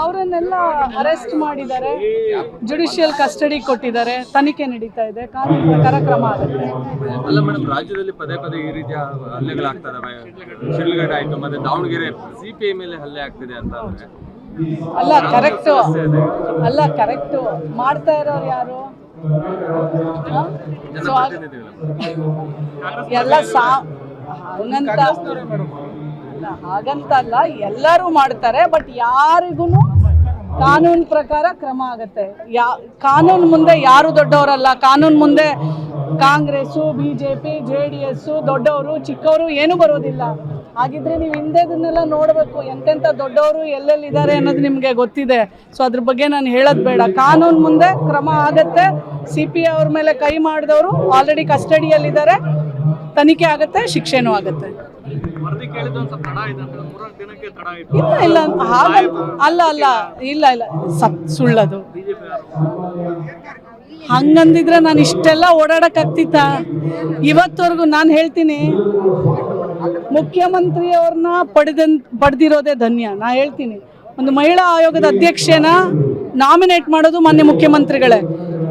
ಅವರನ್ನೆಲ್ಲ ಅರೆಸ್ಟ್ ಮಾಡಿದ್ದಾರೆ, judicial custody ಕೊಟ್ಟಿದ್ದಾರೆ, ತನಿಖೆ ನಡೀತಾ ಇದೆ, ಕಾನೂನು ಪ್ರಕಾರ ಕ್ರಮ ಆಗುತ್ತೆ. ಅಲ್ಲ ಮೇಡಮ್, ರಾಜ್ಯದಲ್ಲಿ ಪದೇ ಪದೇ ಈ ರೀತಿಯ ಹಲ್ಲೆಗಳಾಗ್ತದವೆ. ಶಿಡ್ಲಘಟ್ಟ ಆಯ್ತು, ಮತ್ತೆ ದಾವಣಗೆರೆ ಸಿಪಿಐ ಮೇಲೆ ಹಲ್ಲೆ ಆಗ್ತಿದೆ ಅಂತ ಅಂದ್ರೆ ಅಲ್ಲ ಕರೆಕ್ಟು ಮಾಡ್ತಾ ಇರೋರು ಯಾರು? ಎಲ್ಲ ಹಾಗಂತಲ್ಲ, ಎಲ್ಲರೂ ಮಾಡ್ತಾರೆ. ಬಟ್ ಯಾರಿಗೂ ಕಾನೂನು ಪ್ರಕಾರ ಕ್ರಮ ಆಗುತ್ತೆ. ಕಾನೂನು ಮುಂದೆ ಯಾರು ದೊಡ್ಡವರಲ್ಲ. ಕಾನೂನು ಮುಂದೆ ಕಾಂಗ್ರೆಸ್ಸು, ಬಿಜೆಪಿ, JDS ದೊಡ್ಡವರು ಚಿಕ್ಕವರು ಏನೂ ಬರೋದಿಲ್ಲ. ಹಾಗಿದ್ರೆ ನೀವು ಹಿಂದೆದನ್ನೆಲ್ಲ ನೋಡಬೇಕು, ಎಂತೆಂಥ ದೊಡ್ಡವರು ಎಲ್ಲೆಲ್ಲಿದ್ದಾರೆ ಅನ್ನೋದು ನಿಮಗೆ ಗೊತ್ತಿದೆ. ಸೊ ಅದ್ರ ಬಗ್ಗೆ ನಾನು ಹೇಳೋದು ಬೇಡ. ಕಾನೂನು ಮುಂದೆ ಕ್ರಮ ಆಗತ್ತೆ. CPI ಅವ್ರ ಮೇಲೆ ಕೈ ಮಾಡಿದವರು ಆಲ್ರೆಡಿ ಕಸ್ಟಡಿಯಲ್ಲಿದ್ದಾರೆ, ತನಿಖೆ ಆಗುತ್ತೆ, ಶಿಕ್ಷೆನೂ ಆಗುತ್ತೆ. ಇಲ್ಲ ಸುಳ್ಳದು. ಹಂಗಂದಿದ್ರೆ ನಾನು ಇಷ್ಟೆಲ್ಲ ಓಡಾಡಕ್ಕಾಗ್ತಿತ್ತ? ಇವತ್ತವರೆಗೂ ನಾನು ಹೇಳ್ತೀನಿ, ಮುಖ್ಯಮಂತ್ರಿಯವ್ರನ್ನ ಪಡೆದಿರೋದೇ ಧನ್ಯ. ನಾ ಹೇಳ್ತೀನಿ, ಒಂದು ಮಹಿಳಾ ಆಯೋಗದ ಅಧ್ಯಕ್ಷೆನ ನಾಮಿನೇಟ್ ಮಾಡೋದು ಮಾನ್ಯ ಮುಖ್ಯಮಂತ್ರಿಗಳೇ.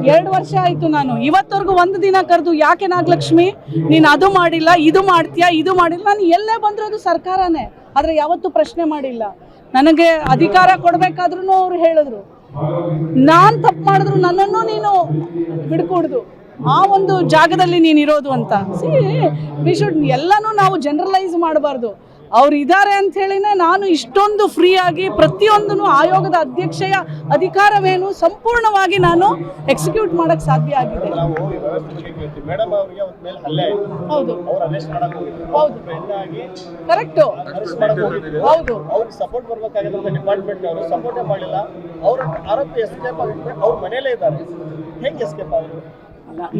2 ವರ್ಷ ಆಯಿತು. ನಾನು ಇವತ್ತವರೆಗೂ ಒಂದು ದಿನ ಕರೆದು, ಯಾಕೆ ನಾಗಲಕ್ಷ್ಮಿ ನೀನು ಅದು ಮಾಡಿಲ್ಲ, ಇದು ಮಾಡ್ತೀಯಾ, ಇದು ಮಾಡಿಲ್ಲ, ನಾನು ಎಲ್ಲೇ ಬಂದಿರೋದು ಸರ್ಕಾರನೇ. ಆದರೆ ಯಾವತ್ತೂ ಪ್ರಶ್ನೆ ಮಾಡಿಲ್ಲ. ನನಗೆ ಅಧಿಕಾರ ಕೊಡಬೇಕಾದ್ರೂ ಅವ್ರು ಹೇಳಿದ್ರು, ನಾನು ತಪ್ಪು ಮಾಡಿದ್ರು ನನ್ನನ್ನು ನೀನು ಬಿಡ್ಕೊಡ್ದು, ಆ ಒಂದು ಜಾಗದಲ್ಲಿ ನೀನು ಇರೋದು ಅಂತ. ಎಲ್ಲನೂ ನಾವು ಜನರಲೈಸ್ ಮಾಡಬಾರ್ದು. ಅವ್ರು ಇದ್ದಾರೆ ಅಂತ ಹೇಳಿನೇ ನಾನು ಇಷ್ಟೊಂದು ಫ್ರೀಯಾಗಿ ಪ್ರತಿಯೊಂದನ್ನು ಆಯೋಗದ ಅಧ್ಯಕ್ಷೆಯ ಅಧಿಕಾರವೇನು ಸಂಪೂರ್ಣವಾಗಿ ನಾನು ಎಕ್ಸಿಕ್ಯೂಟ್ ಮಾಡಕ್ಕೆ ಸಾಧ್ಯ ಆಗಿದೆ. ಹೌದು ಹೌದು ಕರೆಕ್ಟು. ಹೌದು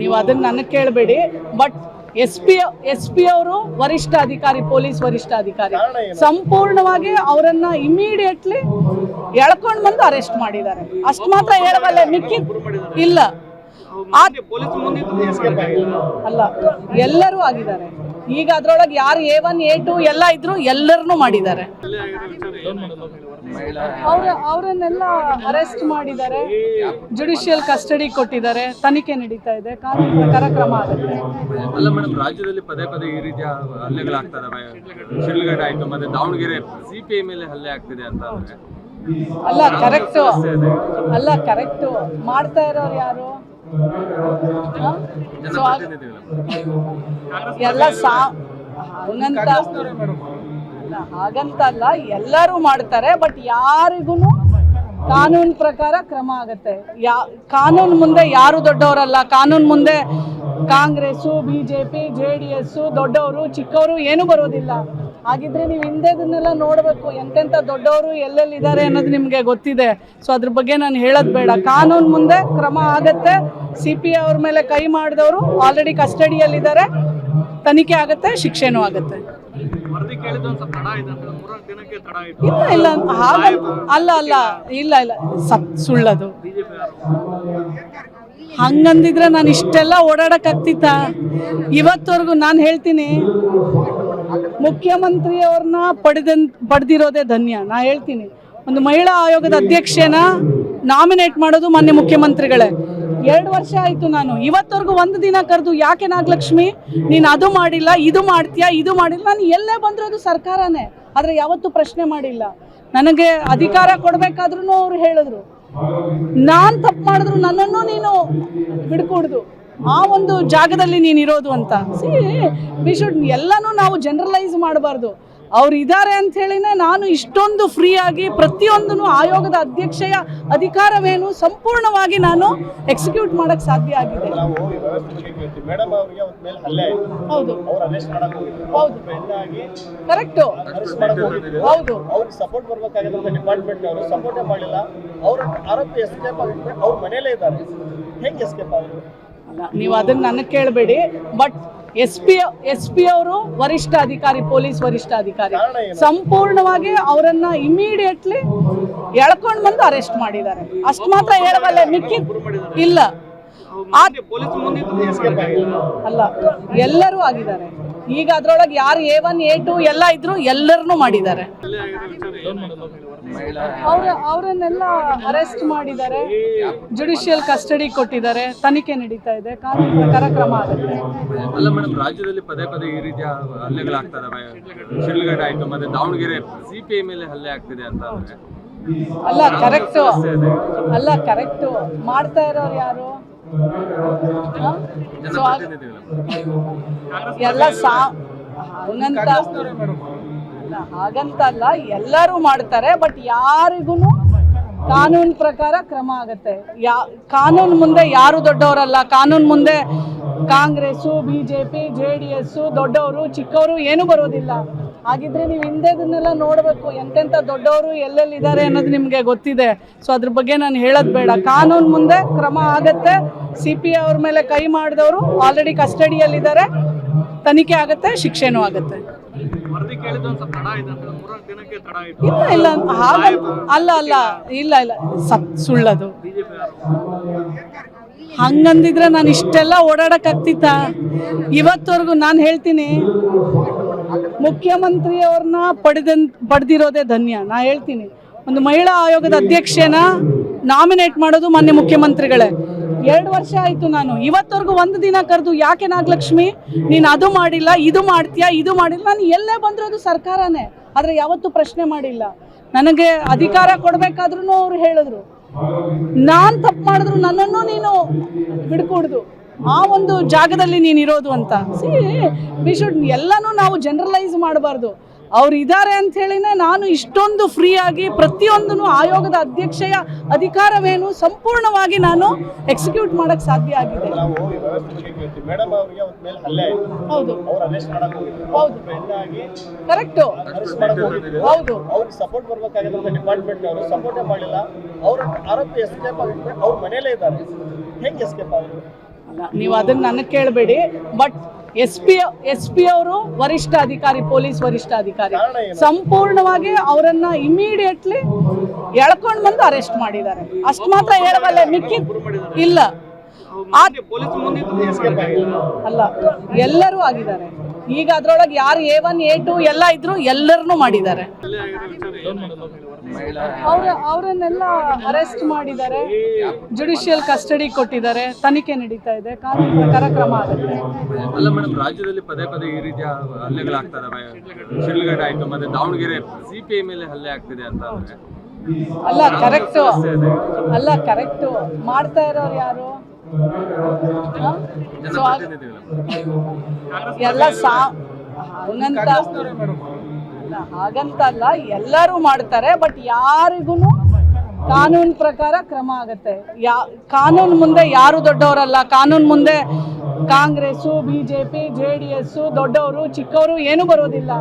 ನೀವು ಅದನ್ನ ನನಗೆ ಕೇಳಬೇಡಿ. ಬಟ್ ಎಸ್ ಪಿ ಅವರು ವರಿಷ್ಠ ಅಧಿಕಾರಿ, ಪೊಲೀಸ್ ವರಿಷ್ಠ ಅಧಿಕಾರಿ, ಸಂಪೂರ್ಣವಾಗಿ ಅವರನ್ನ ಇಮಿಡಿಯೇಟ್ಲಿ ಎಳ್ಕೊಂಡು ಬಂದು ಅರೆಸ್ಟ್ ಮಾಡಿದ್ದಾರೆ. ಅಷ್ಟು ಮಾತ್ರ ಹೇಳಬಲ್ಲೆ, ಮಿಕ್ಕಿ ಇಲ್ಲ. ಅಲ್ಲ, ಎಲ್ಲರೂ ಆಗಿದ್ದಾರೆ. ಈಗ ಅದ್ರೊಳಗೆ ಯಾರು A1 A2 ಎಲ್ಲ ಇದ್ರು, ಎಲ್ಲರನ್ನೂ ಮಾಡಿದ್ದಾರೆ. ಅವರನ್ನೆಲ್ಲ ಅರೆಸ್ಟ್ ಮಾಡಿದ್ದಾರೆ, ಜುಡಿಷಿಯಲ್ ಕಸ್ಟಡಿ ಕೊಟ್ಟಿದ್ದಾರೆ, ತನಿಖೆ ನಡೀತಾ ಇದೆ, ಕಾನೂನು ಪ್ರಕಾರ ಕ್ರಮ ಆಗುತ್ತೆ. ಅಲ್ಲ ಮೇಡಮ್, ರಾಜ್ಯದಲ್ಲಿ ಪದೇ ಪದೇ ಈ ರೀತಿಯ ಹಲ್ಲೆಗಳಾಗ್ತದವೆ. ಶಿಡ್ಲಘಟ್ಟ ಆಯ್ತು, ಮತ್ತೆ ದಾವಣಗೆರೆ ಸಿಪಿಐ ಮೇಲೆ ಹಲ್ಲೆ ಆಗ್ತಿದೆ ಅಂತ ಅಂದ್ರೆ ಅಲ್ಲ ಕರೆಕ್ಟು ಮಾಡ್ತಾ ಇರೋರು ಯಾರು? ಎಲ್ಲ ಹಾಗಂತಲ್ಲ, ಎಲ್ಲರೂ ಮಾಡ್ತಾರೆ. ಬಟ್ ಯಾರಿಗೂ ಕಾನೂನು ಪ್ರಕಾರ ಕ್ರಮ ಆಗುತ್ತೆ. ಕಾನೂನು ಮುಂದೆ ಯಾರು ದೊಡ್ಡವರಲ್ಲ. ಕಾನೂನು ಮುಂದೆ ಕಾಂಗ್ರೆಸ್ಸು, ಬಿಜೆಪಿ, JDS ದೊಡ್ಡವರು ಚಿಕ್ಕವರು ಏನೂ ಬರೋದಿಲ್ಲ. ಹಾಗಿದ್ರೆ ನೀವು ಹಿಂದೆದನ್ನೆಲ್ಲ ನೋಡಬೇಕು, ಎಂತೆಂಥ ದೊಡ್ಡವರು ಎಲ್ಲೆಲ್ಲಿದ್ದಾರೆ ಅನ್ನೋದು ನಿಮಗೆ ಗೊತ್ತಿದೆ. ಸೊ ಅದ್ರ ಬಗ್ಗೆ ನಾನು ಹೇಳೋದು ಬೇಡ. ಕಾನೂನು ಮುಂದೆ ಕ್ರಮ ಆಗತ್ತೆ. CPI ಅವ್ರ ಮೇಲೆ ಕೈ ಮಾಡಿದವರು ಆಲ್ರೆಡಿ ಕಸ್ಟಡಿಯಲ್ಲಿದ್ದಾರೆ, ತನಿಖೆ ಆಗುತ್ತೆ, ಶಿಕ್ಷೆನೂ ಆಗುತ್ತೆ. ಇಲ್ಲ ಸುಳ್ಳದು. ಹಂಗಂದಿದ್ರೆ ನಾನು ಇಷ್ಟೆಲ್ಲ ಓಡಾಡಕ್ಕಾಗ್ತಿತ್ತ? ಇವತ್ತವರೆಗೂ ನಾನು ಹೇಳ್ತೀನಿ, ಮುಖ್ಯಮಂತ್ರಿಯವ್ರನ್ನ ಪಡೆದಿರೋದೇ ಧನ್ಯ. ನಾ ಹೇಳ್ತೀನಿ, ಒಂದು ಮಹಿಳಾ ಆಯೋಗದ ಅಧ್ಯಕ್ಷೆನ ನಾಮಿನೇಟ್ ಮಾಡೋದು ಮಾನ್ಯ ಮುಖ್ಯಮಂತ್ರಿಗಳೇ. 2 ವರ್ಷ ಆಯಿತು. ನಾನು ಇವತ್ತವರೆಗೂ ಒಂದು ದಿನ ಕರೆದು, ಯಾಕೆ ನಾಗಲಕ್ಷ್ಮಿ ನೀನು ಅದು ಮಾಡಿಲ್ಲ, ಇದು ಮಾಡ್ತೀಯಾ, ಇದು ಮಾಡಿಲ್ಲ, ನಾನು ಎಲ್ಲೇ ಬಂದಿರೋದು ಸರ್ಕಾರನೇ. ಆದರೆ ಯಾವತ್ತೂ ಪ್ರಶ್ನೆ ಮಾಡಿಲ್ಲ. ನನಗೆ ಅಧಿಕಾರ ಕೊಡಬೇಕಾದ್ರೂ ಅವ್ರು ಹೇಳಿದ್ರು, ನಾನು ತಪ್ಪು ಮಾಡಿದ್ರು ನನ್ನನ್ನು ನೀನು ಬಿಡ್ಕೊಡ್ದು, ಆ ಒಂದು ಜಾಗದಲ್ಲಿ ನೀನು ಇರೋದು ಅಂತ. ಎಲ್ಲನೂ ನಾವು ಜನರಲೈಸ್ ಮಾಡಬಾರ್ದು. ಅವ್ರು ಇದ್ದಾರೆ ಅಂತ ಹೇಳಿನೇ ನಾನು ಇಷ್ಟೊಂದು ಫ್ರೀಯಾಗಿ ಪ್ರತಿಯೊಂದನ್ನು ಆಯೋಗದ ಅಧ್ಯಕ್ಷೆಯ ಅಧಿಕಾರವೇನು ಸಂಪೂರ್ಣವಾಗಿ ನಾನು ಎಕ್ಸಿಕ್ಯೂಟ್ ಮಾಡಕ್ಕೆ ಸಾಧ್ಯ ಆಗಿದೆ. ಹೌದು ಹೌದು ಕರೆಕ್ಟು. ಹೌದು ನೀವು ಅದನ್ನ ನನಗೆ ಕೇಳಬೇಡಿ. ಬಟ್ ಎಸ್ ಪಿ ಅವರು ವರಿಷ್ಠ ಅಧಿಕಾರಿ, ಪೊಲೀಸ್ ವರಿಷ್ಠ ಅಧಿಕಾರಿ, ಸಂಪೂರ್ಣವಾಗಿ ಅವರನ್ನ ಇಮಿಡಿಯೇಟ್ಲಿ ಎಳ್ಕೊಂಡು ಬಂದು ಅರೆಸ್ಟ್ ಮಾಡಿದ್ದಾರೆ. ಅಷ್ಟು ಮಾತ್ರ ಹೇಳಬಲ್ಲೆ, ಮಿಕ್ಕಿ ಇಲ್ಲ. ಅಲ್ಲ, ಎಲ್ಲರೂ ಆಗಿದ್ದಾರೆ. ಈಗ ಅದ್ರೊಳಗೆ ಯಾರು A1 A2 ಎಲ್ಲ ಇದ್ರು ಎಲ್ಲರನ್ನೂ ಮಾಡಿದ್ದಾರೆ. ಅವರನ್ನೆಲ್ಲ ಅರೆಸ್ಟ್ ಮಾಡಿದ್ದಾರೆ, ಜುಡಿಷಿಯಲ್ ಕಸ್ಟಡಿ ಕೊಟ್ಟಿದ್ದಾರೆ, ತನಿಖೆ ನಡೀತಾ ಇದೆ, ಕಾನೂನು ಪ್ರಕಾರ ಕ್ರಮ ಆಗುತ್ತೆ. ಅಲ್ಲ ಮೇಡಮ್, ರಾಜ್ಯದಲ್ಲಿ ಪದೇ ಪದೇ ಈ ರೀತಿಯ ಹಲ್ಲೆಗಳಾಗ್ತಾ ಇದಾವೆ. ಶಿಡ್ಲಘಟ್ಟ ಆಯ್ತು, ಮತ್ತೆ ದಾವಣಗೆರೆ CPI ಮೇಲೆ ಹಲ್ಲೆ ಆಗ್ತಿದೆ ಅಂತ ಅಂದ್ರೆ ಅಲ್ಲ ಕರೆಕ್ಟು ಮಾಡ್ತಾ ಇರೋರು ಯಾರು? ಎಲ್ಲ ಹಾಗಂತಲ್ಲ, ಎಲ್ಲರೂ ಮಾಡ್ತಾರೆ. ಬಟ್ ಯಾರಿಗೂ ಕಾನೂನು ಪ್ರಕಾರ ಕ್ರಮ ಆಗುತ್ತೆ. ಕಾನೂನು ಮುಂದೆ ಯಾರು ದೊಡ್ಡವರಲ್ಲ. ಕಾನೂನು ಮುಂದೆ ಕಾಂಗ್ರೆಸ್ಸು, BJP, JDS ದೊಡ್ಡವರು ಚಿಕ್ಕವರು ಏನೂ ಬರೋದಿಲ್ಲ. ಹಾಗಿದ್ರೆ ನೀವು ಹಿಂದೆದನ್ನೆಲ್ಲ ನೋಡಬೇಕು, ಎಂತೆಂಥ ದೊಡ್ಡವರು ಎಲ್ಲೆಲ್ಲಿದ್ದಾರೆ ಅನ್ನೋದು ನಿಮಗೆ ಗೊತ್ತಿದೆ. ಸೊ ಅದ್ರ ಬಗ್ಗೆ ನಾನು ಹೇಳೋದು ಬೇಡ. ಕಾನೂನು ಮುಂದೆ ಕ್ರಮ ಆಗತ್ತೆ. CPI ಅವ್ರ ಮೇಲೆ ಕೈ ಮಾಡಿದವರು ಆಲ್ರೆಡಿ ಕಸ್ಟಡಿಯಲ್ಲಿದ್ದಾರೆ, ತನಿಖೆ ಆಗುತ್ತೆ, ಶಿಕ್ಷೆನೂ ಆಗುತ್ತೆ. ಇಲ್ಲ ಸುಳ್ಳದು. ಹಂಗಂದಿದ್ರೆ ನಾನು ಇಷ್ಟೆಲ್ಲ ಓಡಾಡಕ್ಕಾಗ್ತಿತ್ತ? ಇವತ್ತವರೆಗೂ ನಾನು ಹೇಳ್ತೀನಿ, ಮುಖ್ಯಮಂತ್ರಿಯವ್ರನ್ನ ಪಡೆದಿರೋದೇ ಧನ್ಯ. ನಾ ಹೇಳ್ತೀನಿ, ಒಂದು ಮಹಿಳಾ ಆಯೋಗದ ಅಧ್ಯಕ್ಷೆನ ನಾಮಿನೇಟ್ ಮಾಡೋದು ಮಾನ್ಯ ಮುಖ್ಯಮಂತ್ರಿಗಳೇ. 2 ವರ್ಷ ಆಯಿತು ನಾನು ಇವತ್ತವರೆಗೂ ಒಂದು ದಿನ ಕರೆದು, ಯಾಕೆ ನಾಗಲಕ್ಷ್ಮಿ ನೀನು ಅದು ಮಾಡಿಲ್ಲ, ಇದು ಮಾಡ್ತೀಯಾ, ಇದು ಮಾಡಿಲ್ಲ. ನಾನು ಎಲ್ಲೇ ಬಂದಿರೋದು ಸರ್ಕಾರನೇ, ಆದರೆ ಯಾವತ್ತೂ ಪ್ರಶ್ನೆ ಮಾಡಿಲ್ಲ. ನನಗೆ ಅಧಿಕಾರ ಕೊಡಬೇಕಾದ್ರೂ ಅವ್ರು ಹೇಳಿದ್ರು, ನಾನು ತಪ್ಪು ಮಾಡಿದ್ರು ನನ್ನನ್ನು ನೀನು ಬಿಡ್ಕೊಡ್ದು, ಆ ಒಂದು ಜಾಗದಲ್ಲಿ ನೀನು ಇರೋದು ಅಂತ. ಎಲ್ಲನೂ ನಾವು ಜನರಲೈಸ್ ಮಾಡಬಾರ್ದು. ಅವ್ರು ಇದ್ದಾರೆ ಅಂತ ಹೇಳಿನೇ ನಾನು ಇಷ್ಟೊಂದು ಫ್ರೀಯಾಗಿ ಪ್ರತಿಯೊಂದನ್ನು ಆಯೋಗದ ಅಧ್ಯಕ್ಷೆಯ ಅಧಿಕಾರವೇನು ಸಂಪೂರ್ಣವಾಗಿ ನಾನು ಎಕ್ಸಿಕ್ಯೂಟ್ ಮಾಡಕ್ಕೆ ಸಾಧ್ಯ ಆಗಿದೆ. ಹೌದು ಹೌದು ಕರೆಕ್ಟು. ಹೌದು ಸಪೋರ್ಟ್ ಬರಬೇಕಾಗಿರೋ ಡಿಪಾರ್ಟ್ಮೆಂಟ್ ಅವರು ಸಪೋರ್ಟ್ ಮಾಡಿಲ್ಲ. ಅವರ ಆರೋಪಿ ಎಸ್ಕೇಪ್ ಆಗುತ್ತೆ, ಅವ್ರ ಮನೇಲೇ ಇದ್ದಾರೆ. ಹೆಂಗೆ ಎಸ್ಕೇಪ್ ಆದ್ರು? ನೀವು ಅದನ್ನ ನನಗೆ ಕೇಳಬೇಡಿ. ಬಟ್ SP ಅವರು ವರಿಷ್ಠ ಅಧಿಕಾರಿ, ಪೊಲೀಸ್ ವರಿಷ್ಠ ಅಧಿಕಾರಿ, ಸಂಪೂರ್ಣವಾಗಿ ಅವರನ್ನ ಇಮಿಡಿಯೇಟ್ಲಿ ಎಳ್ಕೊಂಡು ಬಂದು ಅರೆಸ್ಟ್ ಮಾಡಿದ್ದಾರೆ. ಅಷ್ಟು ಮಾತ್ರ ಹೇಳಬಲ್ಲೆ, ಮಿಕ್ಕಿ ಇಲ್ಲ. ಅಲ್ಲ, ಎಲ್ಲರೂ ಆಗಿದ್ದಾರೆ. ಈಗ ಅದ್ರೊಳಗೆ ಯಾರು A1 A2 ಎಲ್ಲ ಇದ್ರು ಎಲ್ಲರನ್ನೂ ಮಾಡಿದ್ದಾರೆ. ಅವರನ್ನೆಲ್ಲ ಅರೆಸ್ಟ್ ಮಾಡಿದ್ದಾರೆ, ಜುಡಿಷಿಯಲ್ ಕಸ್ಟಡಿ ಕೊಟ್ಟಿದ್ದಾರೆ, ತನಿಖೆ ನಡೀತಾ ಇದೆ, ಕಾನೂನು ಪ್ರಕಾರ ಕ್ರಮ ಆಗುತ್ತೆ. ಅಲ್ಲ ಮೇಡಮ್, ರಾಜ್ಯದಲ್ಲಿ ಪದೇ ಪದೇ ಈ ರೀತಿಯ ಹಲ್ಲೆಗಳಾಗ್ತಾ ಇದಾವೆ. ಶಿಡ್ಲಘಟ್ಟ ಆಯ್ತು, ಮತ್ತೆ ದಾವಣಗೆರೆ CPI ಮೇಲೆ ಹಲ್ಲೆ ಆಗ್ತಿದೆ ಅಂತ ಅಂದ್ರೆ ಅಲ್ಲ ಕರೆಕ್ಟು ಮಾಡ್ತಾ ಇರೋರು ಯಾರು? ಎಲ್ಲ ಹಾಗಂತಲ್ಲ, ಎಲ್ಲರೂ ಮಾಡ್ತಾರೆ. ಬಟ್ ಯಾರಿಗೂ ಕಾನೂನು ಪ್ರಕಾರ ಕ್ರಮ ಆಗುತ್ತೆ. ಕಾನೂನು ಮುಂದೆ ಯಾರು ದೊಡ್ಡವರಲ್ಲ. ಕಾನೂನು ಮುಂದೆ ಕಾಂಗ್ರೆಸ್ಸು, BJP, JDS ದೊಡ್ಡವರು ಚಿಕ್ಕವರು ಏನೂ ಬರೋದಿಲ್ಲ.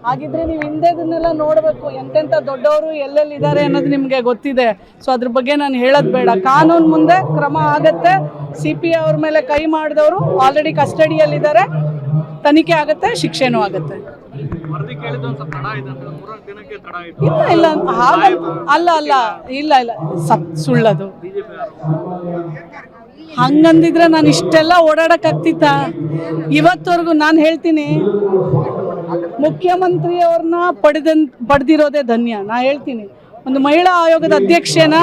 ಹಾಗಿದ್ರೆ ನೀವು ಹಿಂದೆದನ್ನೆಲ್ಲ ನೋಡಬೇಕು, ಎಂತೆಂಥ ದೊಡ್ಡವರು ಎಲ್ಲೆಲ್ಲಿದ್ದಾರೆ ಅನ್ನೋದು ನಿಮಗೆ ಗೊತ್ತಿದೆ. ಸೊ ಅದ್ರ ಬಗ್ಗೆ ನಾನು ಹೇಳೋದು ಬೇಡ. ಕಾನೂನು ಮುಂದೆ ಕ್ರಮ ಆಗತ್ತೆ. CPI ಅವ್ರ ಮೇಲೆ ಕೈ ಮಾಡಿದವರು ಆಲ್ರೆಡಿ ಕಸ್ಟಡಿಯಲ್ಲಿದ್ದಾರೆ, ತನಿಖೆ ಆಗುತ್ತೆ, ಶಿಕ್ಷೆನೂ ಆಗುತ್ತೆ. ಇಲ್ಲ ಸುಳ್ಳದು. ಹಂಗಂದಿದ್ರೆ ನಾನು ಇಷ್ಟೆಲ್ಲ ಓಡಾಡಕ್ಕಾಗ್ತಿತ್ತ? ಇವತ್ತವರೆಗೂ ನಾನು ಹೇಳ್ತೀನಿ, ಮುಖ್ಯಮಂತ್ರಿಯವ್ರನ್ನ ಪಡೆದಿರೋದೇ ಧನ್ಯ. ನಾ ಹೇಳ್ತೀನಿ, ಒಂದು ಮಹಿಳಾ ಆಯೋಗದ ಅಧ್ಯಕ್ಷೆನ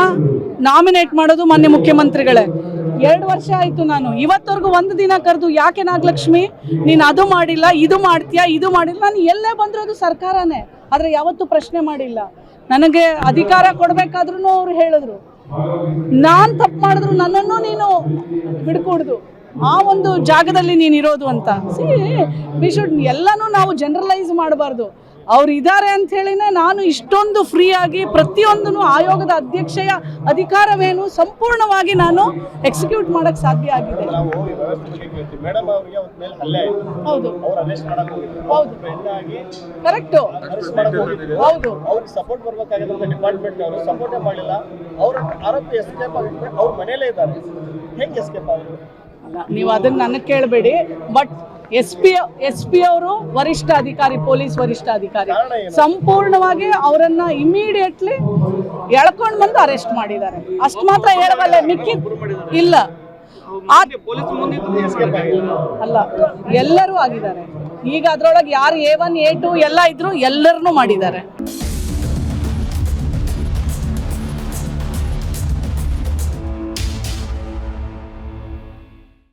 ನಾಮಿನೇಟ್ ಮಾಡೋದು ಮಾನ್ಯ ಮುಖ್ಯಮಂತ್ರಿಗಳೇ. 2 ವರ್ಷ ಆಯಿತು ನಾನು ಇವತ್ತವರೆಗೂ ಒಂದು ದಿನ ಕರೆದು, ಯಾಕೆ ನಾಗಲಕ್ಷ್ಮಿ ನೀನು ಅದು ಮಾಡಿಲ್ಲ, ಇದು ಮಾಡ್ತೀಯಾ, ಇದು ಮಾಡಿಲ್ಲ. ನಾನು ಎಲ್ಲೇ ಬಂದಿರೋದು ಸರ್ಕಾರನೇ, ಆದರೆ ಯಾವತ್ತೂ ಪ್ರಶ್ನೆ ಮಾಡಿಲ್ಲ. ನನಗೆ ಅಧಿಕಾರ ಕೊಡಬೇಕಾದ್ರೂ ಅವ್ರು ಹೇಳಿದ್ರು, ನಾನು ತಪ್ಪು ಮಾಡಿದ್ರು ನನ್ನನ್ನು ನೀನು ಬಿಡ್ಕೊಡ್ದು, ಆ ಒಂದು ಜಾಗದಲ್ಲಿ ನೀನು ಇರೋದು ಅಂತ. ಎಲ್ಲನೂ ನಾವು ಜನರಲೈಸ್ ಮಾಡಬಾರ್ದು. ಅವ್ರು ಇದ್ದಾರೆ ಅಂತ ಹೇಳಿನೇ ನಾನು ಇಷ್ಟೊಂದು ಫ್ರೀಯಾಗಿ ಪ್ರತಿಯೊಂದನ್ನು ಆಯೋಗದ ಅಧ್ಯಕ್ಷೆಯ ಅಧಿಕಾರವೇನು ಸಂಪೂರ್ಣವಾಗಿ ನಾನು ಎಕ್ಸಿಕ್ಯೂಟ್ ಮಾಡಕ್ಕೆ ಸಾಧ್ಯ ಆಗಿದೆ. ಹೌದು ಹೌದು ಕರೆಕ್ಟು. ಹೌದು ಸಪೋರ್ಟ್ ಬರಬೇಕಾಗಿರೋ ಡಿಪಾರ್ಟ್ಮೆಂಟ್ ಅವರು ಸಪೋರ್ಟ್ ಮಾಡಿಲ್ಲ. ಅವರ ಆರೋಪಿ ಎಸ್ಕೇಪ್ ಆಗುತ್ತೆ, ಅವ್ರ ಮನೇಲೇ ಇದ್ದಾರೆ. ಹೆಂಗೆ ಎಸ್ಕೇಪ್ ಆದ್ರು? ನೀವು ಅದನ್ನ ನನಗೆ ಕೇಳಬೇಡಿ. ಬಟ್ SP ಅವರು ವರಿಷ್ಠ ಅಧಿಕಾರಿ, ಪೊಲೀಸ್ ವರಿಷ್ಠ ಅಧಿಕಾರಿ, ಸಂಪೂರ್ಣವಾಗಿ ಅವರನ್ನ ಇಮಿಡಿಯೇಟ್ಲಿ ಎಳ್ಕೊಂಡು ಬಂದು ಅರೆಸ್ಟ್ ಮಾಡಿದ್ದಾರೆ. ಅಷ್ಟು ಮಾತ್ರ ಹೇಳಬಲ್ಲೆ, ಮಿಕ್ಕಿ ಇಲ್ಲ. ಅಲ್ಲ, ಎಲ್ಲರೂ ಆಗಿದ್ದಾರೆ. ಈಗ ಅದ್ರೊಳಗೆ ಯಾರು A1 A2 ಎಲ್ಲ ಇದ್ರು ಎಲ್ಲರನ್ನೂ ಮಾಡಿದ್ದಾರೆ.